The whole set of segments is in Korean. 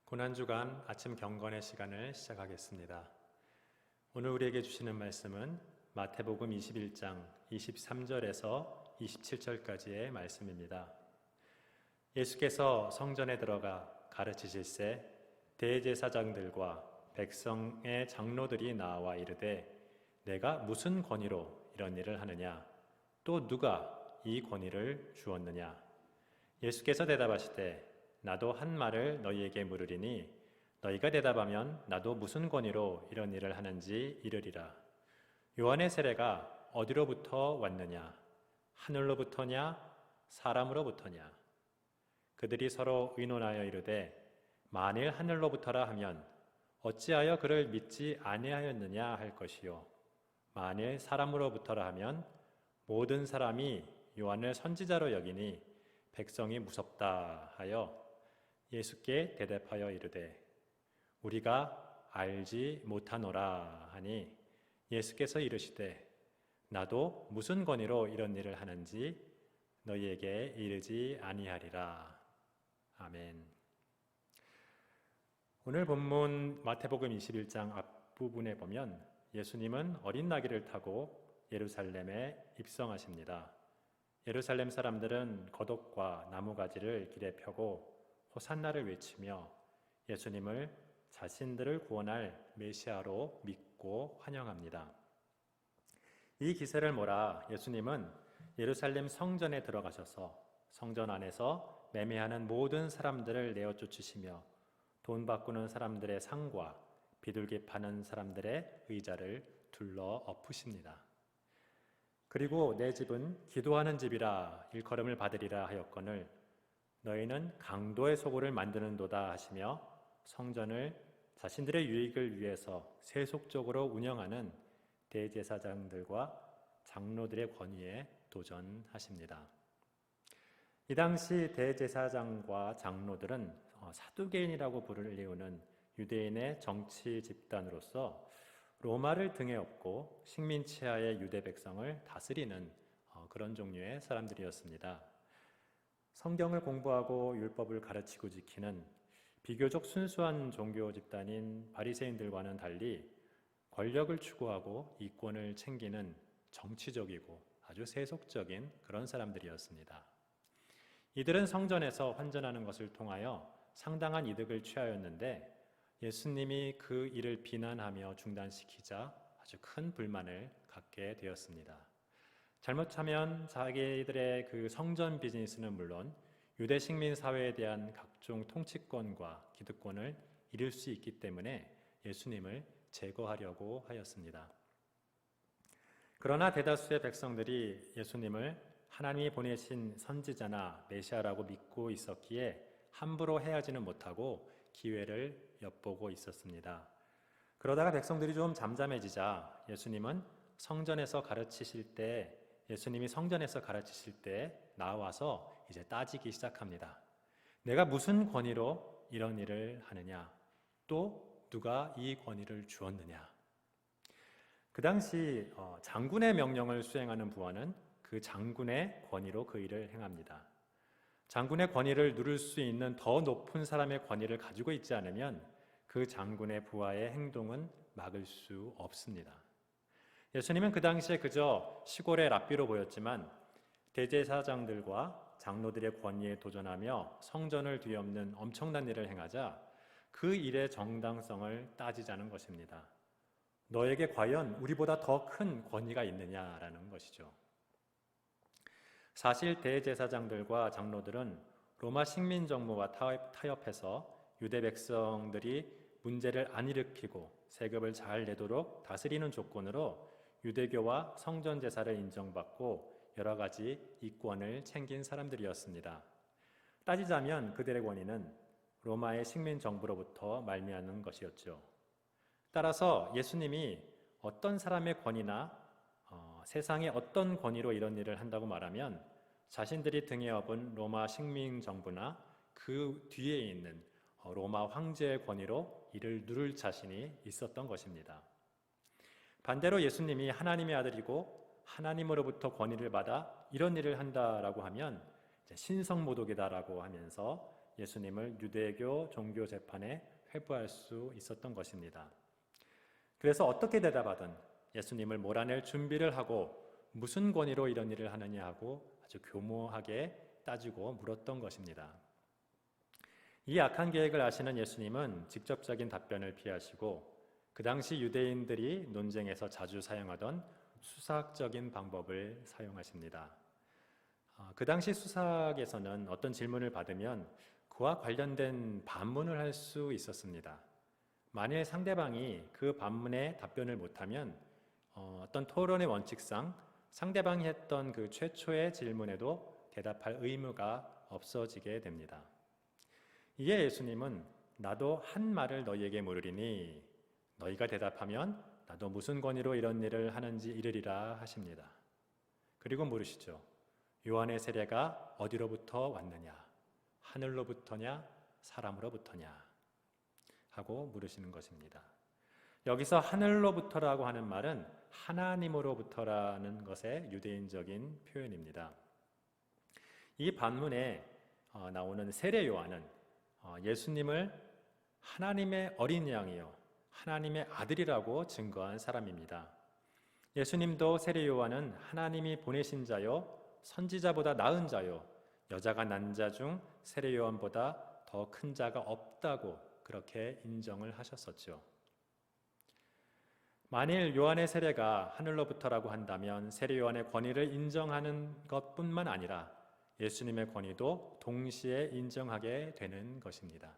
고난주간 아침 경건의 시간을 시작하겠습니다. 오늘 우리에게 주시는 말씀은 마태복음 21장 23절에서 27절까지의 말씀입니다. 예수께서 성전에 들어가 가르치실새 대제사장들과 백성의 장로들이 나와 이르되 내가 무슨 권위로 이런 일을 하느냐? 또 누가 이 권위를 주었느냐? 예수께서 대답하시되 나도 한 말을 너희에게 물으리니 너희가 대답하면 나도 무슨 권위로 이런 일을 하는지 이르리라. 요한의 세례가 어디로부터 왔느냐? 하늘로부터냐? 사람으로부터냐? 그들이 서로 의논하여 이르되 만일 하늘로부터라 하면 어찌하여 그를 믿지 아니하였느냐 할 것이요 만일 사람으로부터라 하면 모든 사람이 요한을 선지자로 여기니 백성이 무섭다 하여 예수께 대답하여 이르되 우리가 알지 못하노라 하니 예수께서 이르시되 나도 무슨 권위로 이런 일을 하는지 너희에게 이르지 아니하리라. 아멘. 오늘 본문 마태복음 21장 앞부분에 보면 예수님은 어린 나귀를 타고 예루살렘에 입성하십니다. 예루살렘 사람들은 겉옷과 나무가지를 길에 펴고 호산나를 외치며 예수님을 자신들을 구원할 메시아로 믿고 환영합니다. 이 기세를 몰아 예수님은 예루살렘 성전에 들어가셔서 성전 안에서 매매하는 모든 사람들을 내어 쫓으시며 돈 바꾸는 사람들의 상과 비둘기 파는 사람들의 의자를 둘러 엎으십니다. 그리고 내 집은 기도하는 집이라 일컬음을 받으리라 하였거늘 너희는 강도의 소굴을 만드는도다 하시며 성전을 자신들의 유익을 위해서 세속적으로 운영하는 대제사장들과 장로들의 권위에 도전하십니다. 이 당시 대제사장과 장로들은 사두개인이라고 불리우는 유대인의 정치 집단으로서 로마를 등에 업고 식민치하의 유대 백성을 다스리는 그런 종류의 사람들이었습니다. 성경을 공부하고 율법을 가르치고 지키는 비교적 순수한 종교 집단인 바리새인들과는 달리 권력을 추구하고 이권을 챙기는 정치적이고 아주 세속적인 그런 사람들이었습니다. 이들은 성전에서 환전하는 것을 통하여 상당한 이득을 취하였는데 예수님이 그 일을 비난하며 중단시키자 아주 큰 불만을 갖게 되었습니다. 잘못하면 자기들의 그 성전 비즈니스는 물론 유대 식민 사회에 대한 각종 통치권과 기득권을 잃을 수 있기 때문에 예수님을 제거하려고 하였습니다. 그러나 대다수의 백성들이 예수님을 하나님이 보내신 선지자나 메시아라고 믿고 있었기에 함부로 해하지는 못하고 기회를 엿보고 있었습니다. 그러다가 백성들이 좀 잠잠해지자 예수님이 성전에서 가르치실 때 나와서 이제 따지기 시작합니다. 내가 무슨 권위로 이런 일을 하느냐? 또 누가 이 권위를 주었느냐? 그 당시 장군의 명령을 수행하는 부하는 그 장군의 권위로 그 일을 행합니다. 장군의 권위를 누릴 수 있는 더 높은 사람의 권위를 가지고 있지 않으면 그 장군의 부하의 행동은 막을 수 없습니다. 예수님은 그 당시에 그저 시골의 랍비로 보였지만 대제사장들과 장로들의 권위에 도전하며 성전을 뒤엎는 엄청난 일을 행하자 그 일의 정당성을 따지자는 것입니다. 너에게 과연 우리보다 더 큰 권위가 있느냐라는 것이죠. 사실 대제사장들과 장로들은 로마 식민 정부와 타협해서 유대 백성들이 문제를 안 일으키고 세금을 잘 내도록 다스리는 조건으로 유대교와 성전 제사를 인정받고 여러 가지 이권을 챙긴 사람들이었습니다. 따지자면 그들의 권위는 로마의 식민 정부로부터 말미암는 것이었죠. 따라서 예수님이 어떤 사람의 권위나 세상의 어떤 권위로 이런 일을 한다고 말하면 자신들이 등에 업은 로마 식민 정부나 그 뒤에 있는 로마 황제의 권위로 이를 누를 자신이 있었던 것입니다. 반대로 예수님이 하나님의 아들이고 하나님으로부터 권위를 받아 이런 일을 한다라고 하면 신성모독이다라고 하면서 예수님을 유대교 종교 재판에 회부할 수 있었던 것입니다. 그래서 어떻게 대답하든 예수님을 몰아낼 준비를 하고 무슨 권위로 이런 일을 하느냐 하고 아주 교모하게 따지고 물었던 것입니다. 이 악한 계획을 아시는 예수님은 직접적인 답변을 피하시고 그 당시 유대인들이 논쟁에서 자주 사용하던 수사학적인 방법을 사용하십니다. 그 당시 수사학에서는 어떤 질문을 받으면 그와 관련된 반문을 할 수 있었습니다. 만일 상대방이 그 반문에 답변을 못하면 어떤 토론의 원칙상 상대방이 했던 그 최초의 질문에도 대답할 의무가 없어지게 됩니다. 이에 예수님은 나도 한 말을 너희에게 물으리니 너희가 대답하면 나도 무슨 권위로 이런 일을 하는지 이르리라 하십니다. 그리고 물으시죠. 요한의 세례가 어디로부터 왔느냐? 하늘로부터냐? 사람으로부터냐? 하고 물으시는 것입니다. 여기서 하늘로부터라고 하는 말은 하나님으로부터라는 것의 유대인적인 표현입니다. 이 반문에 나오는 세례 요한은 예수님을 하나님의 어린 양이요 하나님의 아들이라고 증거한 사람입니다. 예수님도 세례 요한은 하나님이 보내신 자요 선지자보다 나은 자요 여자가 난 자 중 세례 요한보다 더 큰 자가 없다고 그렇게 인정을 하셨었죠. 만일 요한의 세례가 하늘로부터라고 한다면 세례 요한의 권위를 인정하는 것뿐만 아니라 예수님의 권위도 동시에 인정하게 되는 것입니다.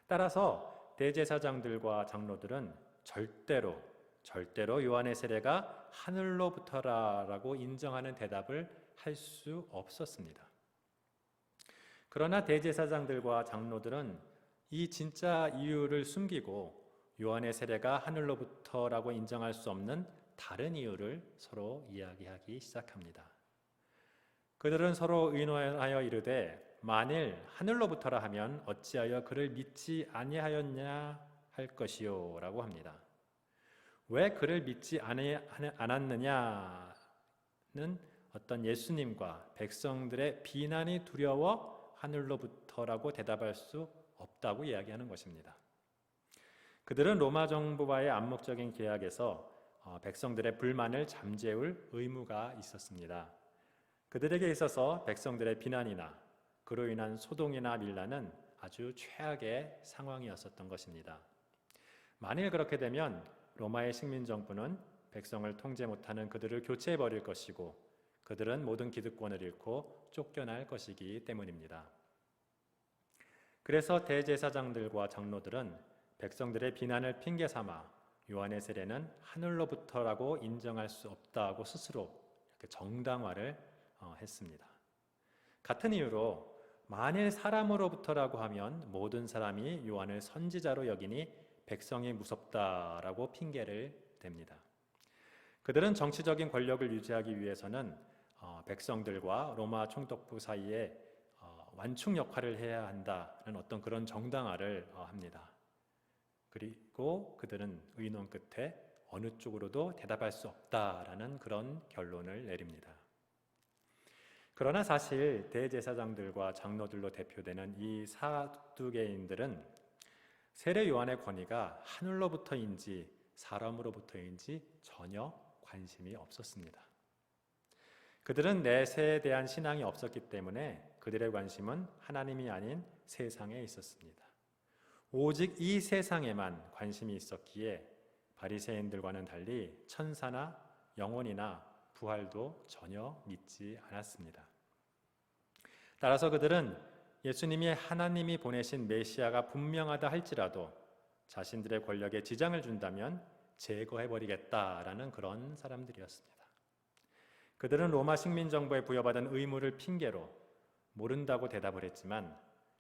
따라서 대제사장들과 장로들은 절대로 요한의 세례가 하늘로부터라고 인정하는 대답을 할 수 없었습니다. 그러나 대제사장들과 장로들은 이 진짜 이유를 숨기고 요한의 세례가 하늘로부터라고 인정할 수 없는 다른 이유를 서로 이야기하기 시작합니다. 그들은 서로 의논하여 이르되 만일 하늘로부터라 하면 어찌하여 그를 믿지 아니하였냐 할 것이요 라고 합니다. 왜 그를 믿지 않았느냐는 어떤 예수님과 백성들의 비난이 두려워 하늘로부터라고 대답할 수 없다고 이야기하는 것입니다. 그들은 로마 정부와의 암묵적인 계약에서 백성들의 불만을 잠재울 의무가 있었습니다. 그들에게 있어서 백성들의 비난이나 그로 인한 소동이나 밀란은 아주 최악의 상황이었었던 것입니다. 만일 그렇게 되면 로마의 식민정부는 백성을 통제 못하는 그들을 교체해버릴 것이고 그들은 모든 기득권을 잃고 쫓겨날 것이기 때문입니다. 그래서 대제사장들과 장로들은 백성들의 비난을 핑계 삼아 요한의 세례는 하늘로부터라고 인정할 수 없다고 스스로 이렇게 정당화를 했습니다. 같은 이유로 만일 사람으로부터라고 하면 모든 사람이 요한을 선지자로 여기니 백성이 무섭다라고 핑계를 댑니다. 그들은 정치적인 권력을 유지하기 위해서는 백성들과 로마 총독부 사이에 완충 역할을 해야 한다는 어떤 그런 정당화를 합니다. 그리고 그들은 의논 끝에 어느 쪽으로도 대답할 수 없다라는 그런 결론을 내립니다. 그러나 사실 대제사장들과 장로들로 대표되는 이 사두개인들은 세례 요한의 권위가 하늘로부터인지 사람으로부터인지 전혀 관심이 없었습니다. 그들은 내세에 대한 신앙이 없었기 때문에 그들의 관심은 하나님이 아닌 세상에 있었습니다. 오직 이 세상에만 관심이 있었기에 바리새인들과는 달리 천사나 영혼이나 부활도 전혀 믿지 않았습니다. 따라서 그들은 예수님이 하나님이 보내신 메시아가 분명하다 할지라도 자신들의 권력에 지장을 준다면 제거해버리겠다라는 그런 사람들이었습니다. 그들은 로마 식민정부에 부여받은 의무를 핑계로 모른다고 대답을 했지만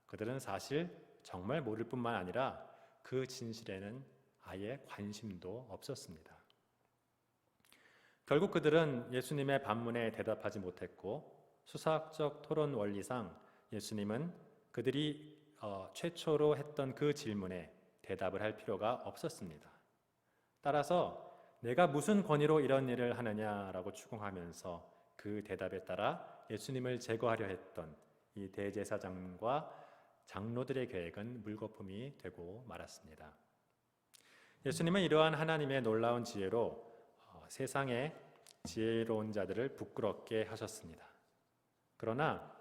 그들은 사실 정말 모를 뿐만 아니라 그 진실에는 아예 관심도 없었습니다. 결국 그들은 예수님의 반문에 대답하지 못했고 수사학적 토론 원리상 예수님은 그들이 최초로 했던 그 질문에 대답을 할 필요가 없었습니다. 따라서 내가 무슨 권위로 이런 일을 하느냐라고 추궁하면서 그 대답에 따라 예수님을 제거하려 했던 이 대제사장과 장로들의 계획은 물거품이 되고 말았습니다. 예수님은 이러한 하나님의 놀라운 지혜로 세상의 지혜로운 자들을 부끄럽게 하셨습니다. 그러나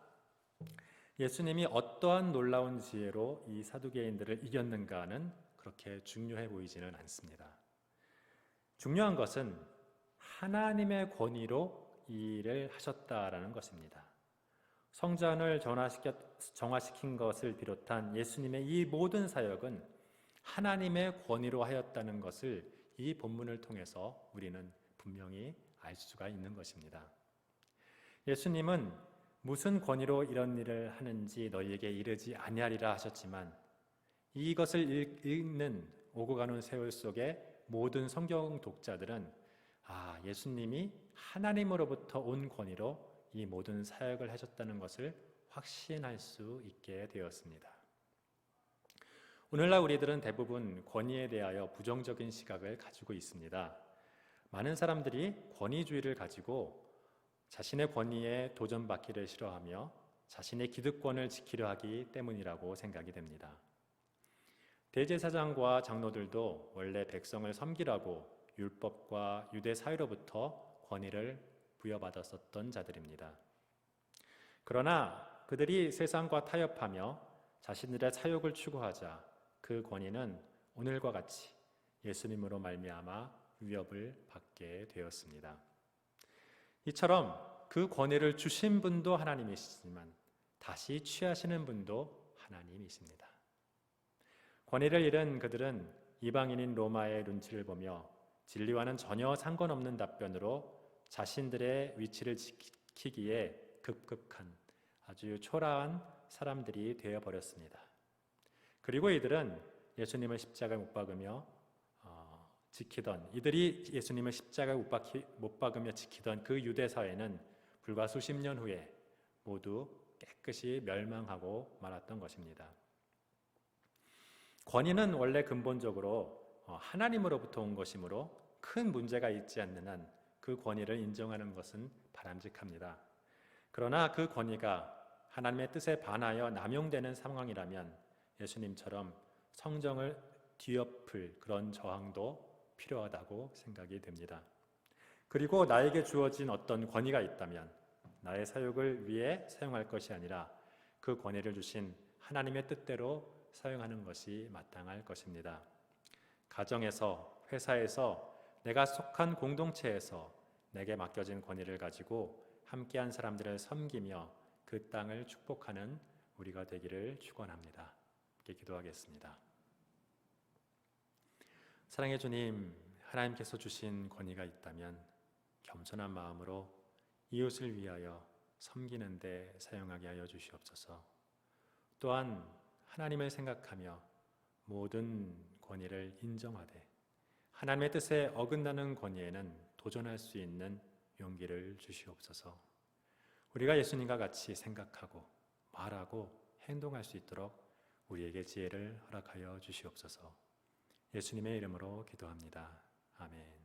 예수님이 어떠한 놀라운 지혜로 이 사두개인들을 이겼는가는 그렇게 중요해 보이지는 않습니다. 중요한 것은 하나님의 권위로 이 일을 하셨다라는 것입니다. 성전을 정화시킨 것을 비롯한 예수님의 이 모든 사역은 하나님의 권위로 하였다는 것을 이 본문을 통해서 우리는 분명히 알 수가 있는 것입니다. 예수님은 무슨 권위로 이런 일을 하는지 너희에게 이르지 아니하리라 하셨지만 이것을 읽는 오고 가는 세월 속에 모든 성경 독자들은 예수님이 하나님으로부터 온 권위로 이 모든 사역을 하셨다는 것을 확신할 수 있게 되었습니다. 오늘날 우리들은 대부분 권위에 대하여 부정적인 시각을 가지고 있습니다. 많은 사람들이 권위주의를 가지고 자신의 권위에 도전받기를 싫어하며 자신의 기득권을 지키려 하기 때문이라고 생각이 됩니다. 대제사장과 장로들도 원래 백성을 섬기라고 율법과 유대 사회로부터 권위를 부여받았었던 자들입니다. 그러나 그들이 세상과 타협하며 자신들의 사욕을 추구하자 그 권위는 오늘과 같이 예수님으로 말미암아 위협을 받게 되었습니다. 이처럼 그 권위를 주신 분도 하나님이시지만 다시 취하시는 분도 하나님이십니다. 권위를 잃은 그들은 이방인인 로마의 눈치를 보며 진리와는 전혀 상관없는 답변으로 자신들의 위치를 지키기에 급급한 아주 초라한 사람들이 되어버렸습니다. 그리고 이들은 예수님을 십자가에 못 박으며 이들이 예수님을 십자가에 못 박으며 지키던 그 유대 사회는 불과 수십 년 후에 모두 깨끗이 멸망하고 말았던 것입니다. 권위는 원래 근본적으로 하나님으로부터 온 것이므로 큰 문제가 있지 않는 한 그 권위를 인정하는 것은 바람직합니다. 그러나 그 권위가 하나님의 뜻에 반하여 남용되는 상황이라면 예수님처럼 성정을 뒤엎을 그런 저항도 필요하다고 생각이 됩니다. 그리고 나에게 주어진 어떤 권위가 있다면 나의 사욕을 위해 사용할 것이 아니라 그 권위를 주신 하나님의 뜻대로 사용하는 것이 마땅할 것입니다. 가정에서, 회사에서, 내가 속한 공동체에서 내게 맡겨진 권위를 가지고 함께한 사람들을 섬기며 그 땅을 축복하는 우리가 되기를 축원합니다. 함께 기도하겠습니다. 사랑의 주님, 하나님께서 주신 권위가 있다면 겸손한 마음으로 이웃을 위하여 섬기는 데 사용하게 하여 주시옵소서. 또한 하나님을 생각하며 모든 권위를 인정하되 하나님의 뜻에 어긋나는 권위에는 도전할 수 있는 용기를 주시옵소서. 우리가 예수님과 같이 생각하고 말하고 행동할 수 있도록 우리에게 지혜를 허락하여 주시옵소서. 예수님의 이름으로 기도합니다. 아멘.